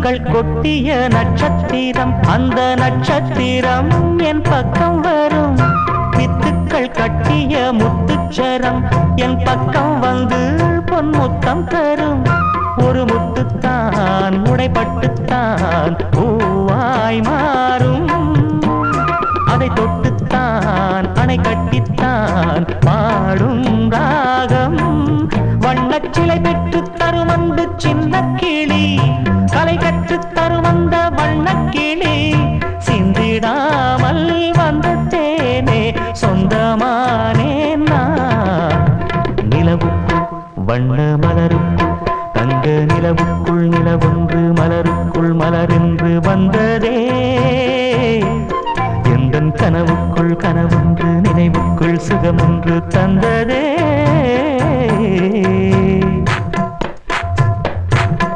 முத்துக்கள் கொட்டிய நட்சத்திரம் அந்த நட்சத்திரம் என் பக்கம் வரும் வித்துக்கள் கட்டிய முத்துச்சரம் என் பக்கம் வந்து பொன்முத்தம் தரும் ஒரு முத்துத்தான் உடைப்பட்டுத்தான் பூவாய் மாறும் அதை தொட்டுத்தான் அணை கட்டித்தான் பாடும் ராகம் வண்ணச்சிலை பெற்று தரும் அன்பு சின்ன கிளி கலை கற்று தரும் அந்த வண்ணக்கிளி சிந்திடாமல் வந்த தேனே சொந்தமானே நான் நிலவுக்குள் வண்ண மலருக்குள் தங்க நிலவுக்குள் நிலவொன்று மலருக்குள் மலரென்று வந்ததே எந்தன் கனவுக்குள் கனவொன்று நினைவுக்குள் சுகமொன்று தந்ததே